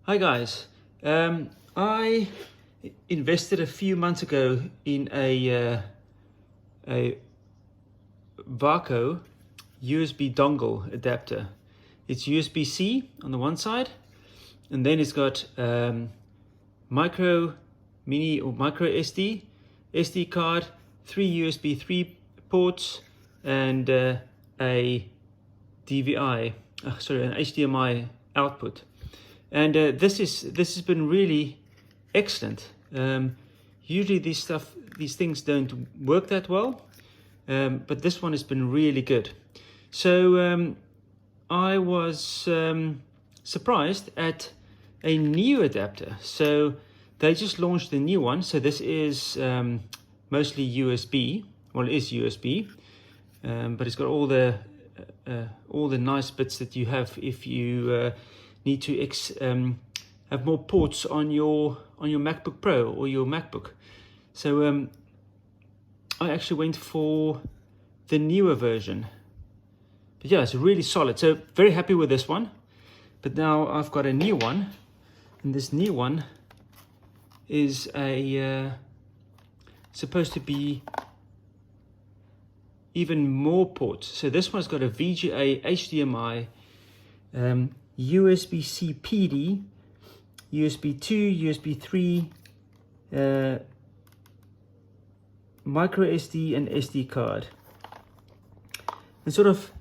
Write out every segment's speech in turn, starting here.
Hi guys, I invested a few months ago in a VAKO USB dongle adapter. It's USB-C on the one side, and then it's got micro SD card, 3 USB 3 ports, and a DVI, an HDMI output. And this has been really excellent. Usually these things don't work that well, but this one has been really good. So I was surprised at a new adapter. So they just launched a new one. So this is mostly USB. Well, it is USB, but it's got all the nice bits that you have if you need to have more ports on your MacBook Pro or your MacBook. So I actually went for the newer version. But yeah, it's really solid. So very happy with this one. But now I've got a new one, and this new one is supposed to be even more ports. So this one's got a VGA, HDMI, USB C PD, USB 2, USB 3, micro SD and SD card. And sort of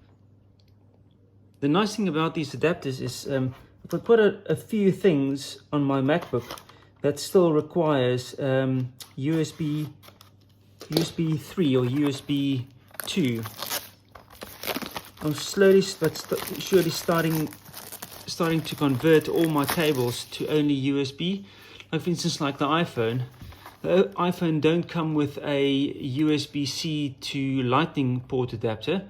the nice thing about these adapters is if I put a few things on my MacBook that still requires USB 3 or USB 2, I'm slowly but surely starting to convert all my cables to only USB. Like for instance, like the iPhone. The iPhone don't come with a USB-C to Lightning port adapter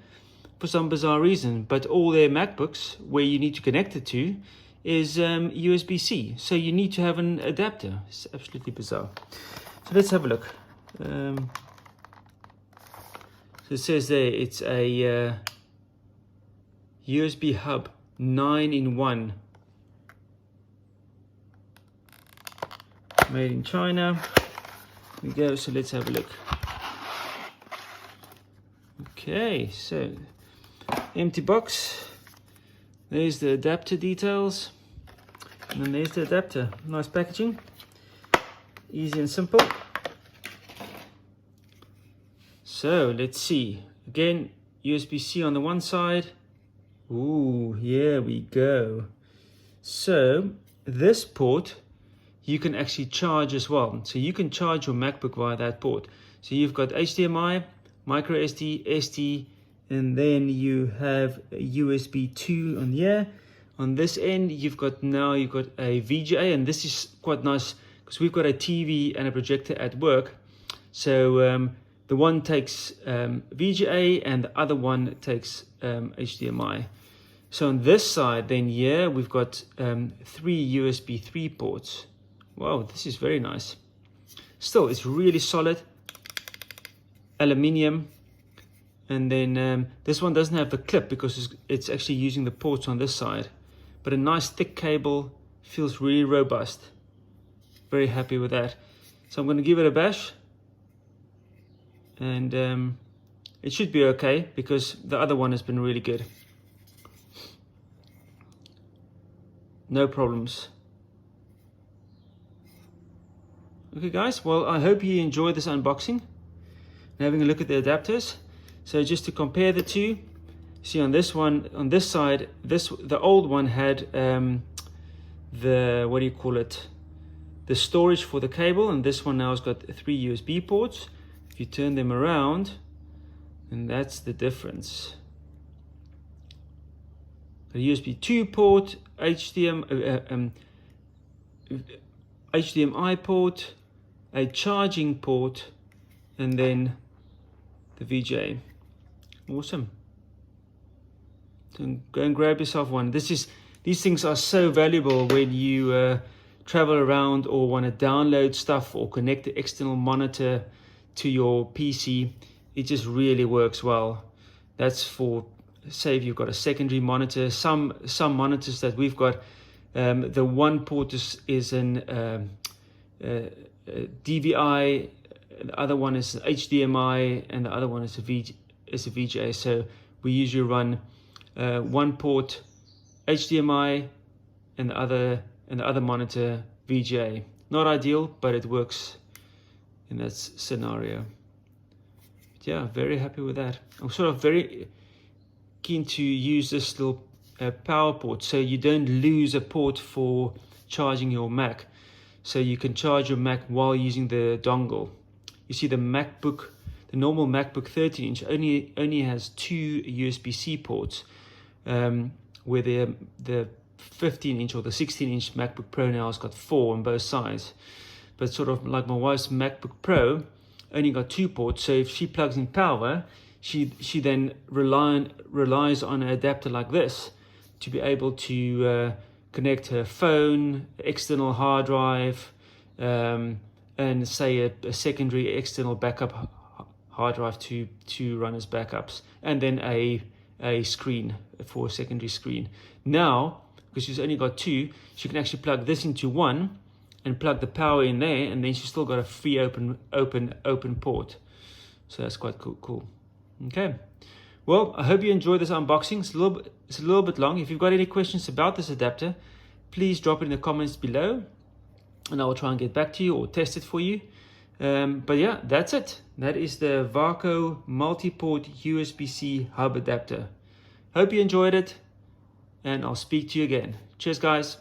for some bizarre reason, but all their MacBooks where you need to connect it to is USB-C. So you need to have an adapter. It's absolutely bizarre. So let's have a look. So it says there it's a USB hub 9-in-1, made in China. Here we go. So let's have a look. Okay, so empty box. There's the adapter details, and then there's the adapter. Nice packaging, easy and simple. So let's see. Again, USB-C on the one side. Ooh, here we go. So this port you can actually charge as well. So you can charge your MacBook via that port. So you've got HDMI, micro SD, SD, and then you have a USB 2 on here. On this end, you've got a VGA, and this is quite nice because we've got a TV and a projector at work. So the one takes VGA and the other one takes HDMI. So on this side then here we've got 3 USB 3 ports. Wow, this is very nice. Still, it's really solid. Aluminium. And then this one doesn't have the clip because it's actually using the ports on this side. But a nice thick cable, feels really robust. Very happy with that. So I'm going to give it a bash. And it should be okay because the other one has been really good. No problems. Okay guys, well I hope you enjoyed this unboxing and having a look at the adapters. So just to compare the two, see on this one, on this side, the old one had the storage for the cable, and this one now has got 3 USB ports. If you turn them around, and that's the difference. A USB 2 port, HDMI port, a charging port, and then the VGA. Awesome. So go and grab yourself one. These things are so valuable when you travel around or want to download stuff or connect the external monitor to your PC. It just really works well. That's for, say, if you've got a secondary monitor. Some monitors that we've got The one port is an DVI, the other one is HDMI, and the other one is a VGA. So we usually run one port HDMI and the other monitor VGA. Not ideal, but it works in that scenario. But yeah, very happy with that. I'm sort of very keen to use this little power port, so you don't lose a port for charging your Mac. So you can charge your Mac while using the dongle. You see the MacBook, the normal MacBook 13-inch only has 2 USB-C ports, where the 15-inch or the 16-inch MacBook Pro now has got 4 on both sides. But sort of like my wife's MacBook Pro only got 2 ports, so if she plugs in power, she then relies on an adapter like this to be able to connect her phone, external hard drive, and say a secondary external backup hard drive to run as backups, and then a screen for a secondary screen. Now, because she's only got 2, she can actually plug this into one and plug the power in there, and then she's still got a free open port. So that's quite cool. Okay, well, I hope you enjoyed this unboxing. It's a little bit long. If you've got any questions about this adapter, please drop it in the comments below, and I will try and get back to you or test it for you. But yeah, that's it. That is the VAKO Multiport USB C Hub adapter. Hope you enjoyed it, and I'll speak to you again. Cheers, guys.